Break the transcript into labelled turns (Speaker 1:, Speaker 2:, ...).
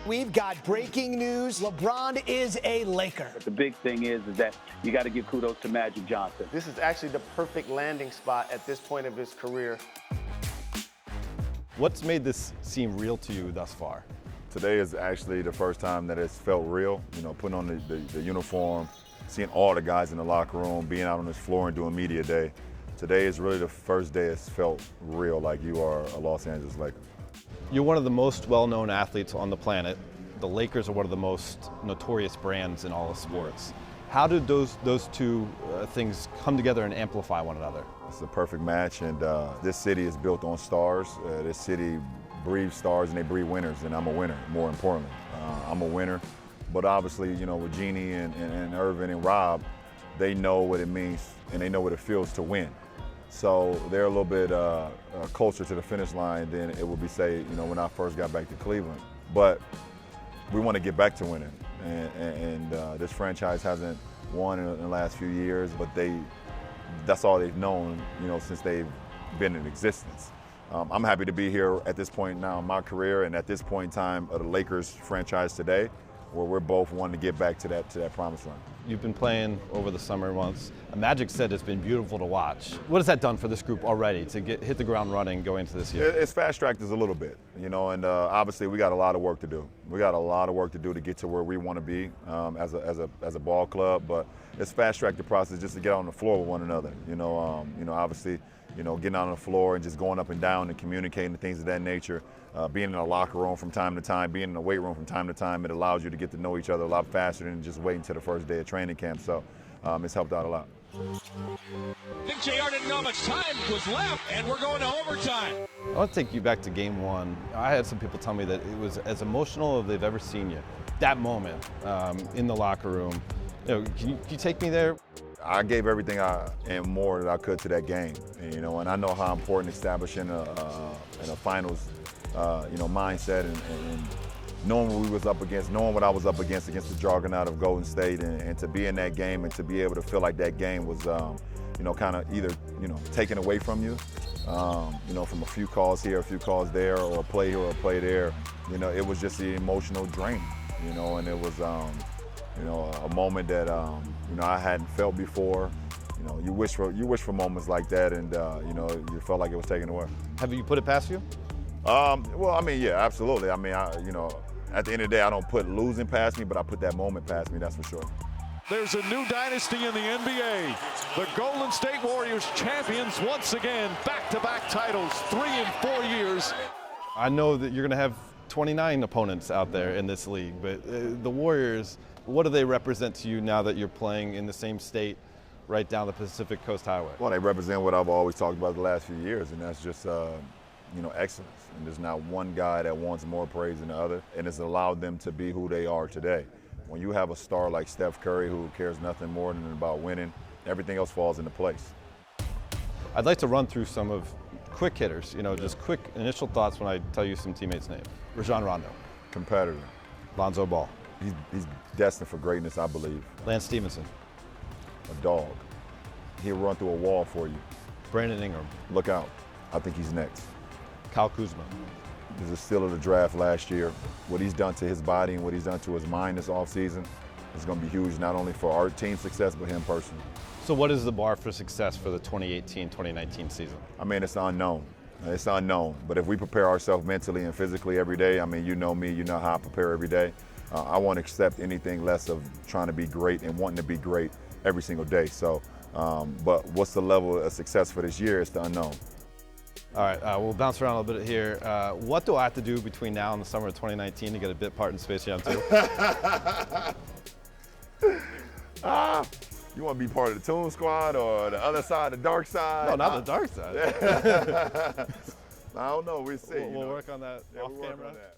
Speaker 1: We've got breaking news. LeBron is a Laker.
Speaker 2: But the big thing is that you got to give kudos to Magic Johnson.
Speaker 3: This is actually the perfect landing spot at this point of his career.
Speaker 4: What's made this seem real to you thus far?
Speaker 5: Today is actually the first time that it's felt real. You know, putting on the uniform, seeing all the guys in the locker room, being out on this floor and doing media day. Today is really the first day it's felt real, like you are a Los Angeles Laker.
Speaker 4: You're one of the most well-known athletes on the planet. The Lakers are one of the most notorious brands in all of sports. How did those two things come together and amplify one another?
Speaker 5: It's a perfect match, and this city is built on stars. This city breathes stars, and they breathe winners, and I'm a winner, more importantly. I'm a winner, but obviously, you know, with Jeannie and Irvin and Rob, they know what it means, and they know what it feels to win. So they're a little bit closer to the finish line than it would be, say, you know, when I first got back to Cleveland. But we want to get back to winning, and this franchise hasn't won in the last few years, but that's all they've known, you know, since they've been in existence. I'm happy to be here at this point now in my career and at this point in time of the Lakers franchise today, where we're both wanting to get back to that promised land.
Speaker 4: You've been playing over the summer months. Magic said it's been beautiful to watch. What has that done for this group already to hit the ground running going into this year?
Speaker 5: It's fast-tracked us a little bit, you know, and obviously we got a lot of work to do. We got a lot of work to do to get to where we want to be as a ball club, but it's fast-tracked the process just to get on the floor with one another. You know, obviously, you know, getting out on the floor and just going up and down and communicating and things of that nature. Being in a locker room from time to time, being in the weight room from time to time, it allows you to get to know each other a lot faster than just waiting until the first day of training camp. So it's helped out a lot.
Speaker 6: I think JR didn't know how much time was left, and we're going to overtime.
Speaker 4: I want to take you back to game one. I had some people tell me that it was as emotional as they've ever seen you. That moment in the locker room, you know, can you take me there?
Speaker 5: I gave everything and more that I could to that game, and, you know, and I know how important establishing a finals, you know, mindset and knowing what we was up against, knowing what I was up against the juggernaut of Golden State, and to be in that game and to be able to feel like that game was, you know, kind of either, you know, taken away from you, you know, from a few calls here, a few calls there, or a play here or a play there. You know, it was just the emotional drain, you know, and it was, you know, a moment that, you know, I hadn't felt before. You know, you wish for moments like that, and you know, you felt like it was taken away.
Speaker 4: Have you put it past you?
Speaker 5: Well, I mean, yeah, absolutely. I mean, you know, at the end of the day, I don't put losing past me, but I put that moment past me, that's for sure.
Speaker 6: There's a new dynasty in the NBA. The Golden State Warriors champions once again, back-to-back titles, 3 in 4 years.
Speaker 4: I know that you're going to have 29 opponents out there in this league, but the Warriors, what do they represent to you now that you're playing in the same state right down the Pacific Coast Highway?
Speaker 5: Well, they represent what I've always talked about the last few years, and that's just, you know, excellence. And there's not one guy that wants more praise than the other, and it's allowed them to be who they are today. When you have a star like Steph Curry who cares nothing more than about winning, everything else falls into place.
Speaker 4: I'd like to run through some of quick hitters, you know, just quick initial thoughts when I tell you some teammates' names. Rajon Rondo.
Speaker 5: Competitor.
Speaker 4: Lonzo Ball.
Speaker 5: He's destined for greatness, I believe.
Speaker 4: Lance Stephenson.
Speaker 5: A dog. He'll run through a wall for you.
Speaker 4: Brandon Ingram.
Speaker 5: Look out. I think he's next.
Speaker 4: Kyle Kuzma.
Speaker 5: He's a steal of the draft last year. What he's done to his body and what he's done to his mind this offseason is going to be huge, not only for our team success, but him personally.
Speaker 4: So what is the bar for success for the 2018-2019 season?
Speaker 5: I mean, it's unknown. It's unknown. But if we prepare ourselves mentally and physically every day, I mean, you know me, you know how I prepare every day. I won't accept anything less of trying to be great and wanting to be great every single day. So, but what's the level of success for this year? It's the unknown.
Speaker 4: All right, we'll bounce around a little bit here. What do I have to do between now and the summer of 2019 to get a bit part in Space Jam 2?
Speaker 5: You want to be part of the Toon Squad or the other side, the dark side?
Speaker 4: No, not the dark side.
Speaker 5: I don't know. We'll see.
Speaker 4: We'll work on that off
Speaker 5: we'll
Speaker 4: camera.
Speaker 5: Work on that.